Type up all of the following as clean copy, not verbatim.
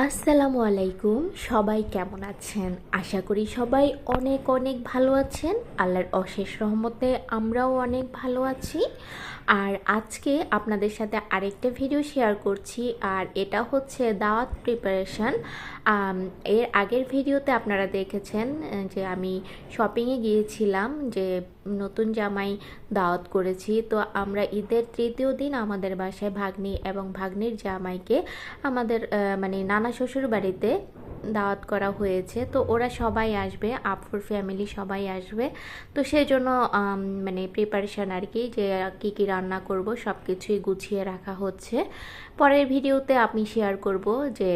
আসসালামু আলাইকুম। সবাই কেমন আছেন? আশা করি সবাই অনেক অনেক ভালো আছেন। আল্লাহর অশেষ রহমতে আমরাও অনেক ভালো আছি। আর আজকে আপনাদের সাথে আরেকটা ভিডিও শেয়ার করছি, আর এটা হচ্ছে দাওয়াত প্রিপারেশন। এর আগের ভিডিওতে আপনারা দেখেছেন যে আমি শপিংয়ে গিয়েছিলাম, যে নতুন জামাই দাওয়াত করেছি। তো আমরা ঈদের তৃতীয় দিন আমাদের বাসায় ভাগ্নি এবং ভাগ্নির জামাইকে আমাদের মানে নানা শ্বশুর বাড়িতে দাওয়াত করা হয়েছে। তো ওরা সবাই আসবে, আপুর ফ্যামিলি সবাই আসবে। তো সেই জন্য মানে প্রিপারেশান আর কি, যে কী কী রান্না করব সব কিছুই গুছিয়ে রাখা হচ্ছে। পরের ভিডিওতে আমি শেয়ার করব যে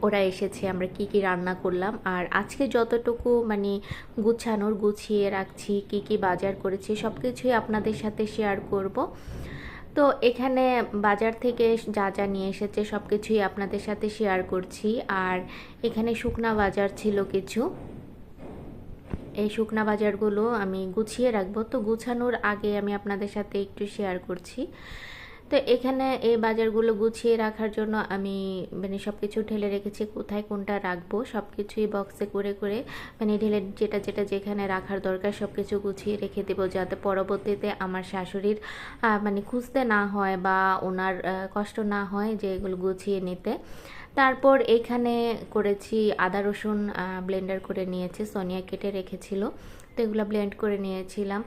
ওরা এসেছে, আমরা কি কি রান্না করলাম। আর আজকে যতটুকু মানে গুছিয়ে রাখছি, কি কি বাজার করেছি সব কিছুই আপনাদের সাথে শেয়ার করব। তো এখানে বাজার থেকে যা যা নিয়ে এসেছে সব কিছুই আপনাদের সাথে শেয়ার করছি। আর এখানে শুকনা বাজার ছিল কিছু, এই শুকনা বাজারগুলো আমি গুছিয়ে রাখবো। তো গুছানোর আগে আমি আপনাদের সাথে একটু শেয়ার করছি। তো এখানে এই বাজারগুলো গুছিয়ে রাখার জন্য আমি মানে সব কিছু ঢেলে রেখেছি, কোথায় কোনটা রাখবো সব কিছুই বক্সে করে করে মানে ঢেলে যেটা যেটা যেখানে রাখার দরকার সব কিছু গুছিয়ে রেখে দেবো, যাতে পরবর্তীতে আমার শাশুড়ির মানে খুঁজতে না হয় বা ওনার কষ্ট না হয় যে এগুলো গুছিয়ে নিতে। তারপর এখানে করেছি আদা রসুন ব্লেন্ডার করে নিয়েছি, সোনিয়া কেটে রেখেছিল, তো এগুলো ব্লেন্ড করে নিয়েছিলাম।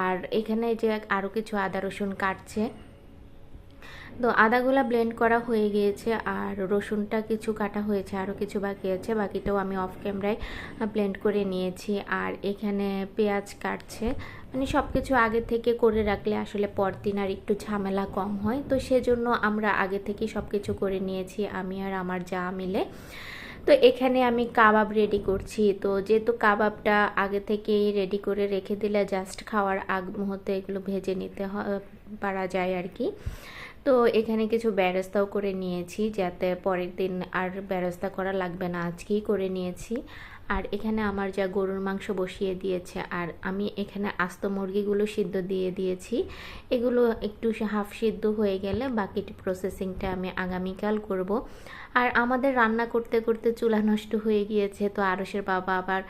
আর এখানে যে আরও কিছু আদা রসুন কাটছে, তো আদাগুলা ব্লেন্ড করা হয়ে গিয়েছে। আর রসুনটা কিছু কাটা হয়েছে, আরও কিছু বাকি আছে, বাকিটাও আমি অফ ক্যামেরায় ব্লেন্ড করে নিয়েছি। আর এখানে পেঁয়াজ কাটছে, মানে সব কিছু আগে থেকে করে রাখলে আসলে পরদিন আর একটু ঝামেলা কম হয়। তো সেজন্য আমরা আগে থেকে সব কিছু করে নিয়েছি, আমি আর আমার যা মিলে। তো এখানে আমি কাবাব রেডি করছি। তো যেহেতু কাবাবটা আগে থেকেই রেডি করে রেখে দিলে জাস্ট খাওয়ার আগ মুহূর্তে এগুলো ভেজে নিতে পারা যায় আর কি। তো এখানে কিছু বেরেস্তাও করে নিয়েছি, যাতে পরের দিন আর বেরেস্তা করা লাগবে না, আজকেই করে নিয়েছি। আর এখানে আমার যা গরুর মাংস বসিয়ে দিয়েছে, আর আমি এখানে আস্ত মুরগিগুলো সিদ্ধ দিয়ে দিয়েছি। এগুলো একটু হাফ সিদ্ধ হয়ে গেলে বাকিটি প্রসেসিংটা আমি আগামীকাল করব। আর আমাদের রান্না করতে করতে চুলা নষ্ট হয়ে গিয়েছে। তো আরশের বাবা আবার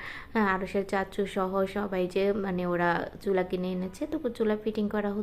আরশের চাচু সহ সবাই যে মানে ওরা চুলা কিনে এনেছে, তো চুলা ফিটিং করা হচ্ছে।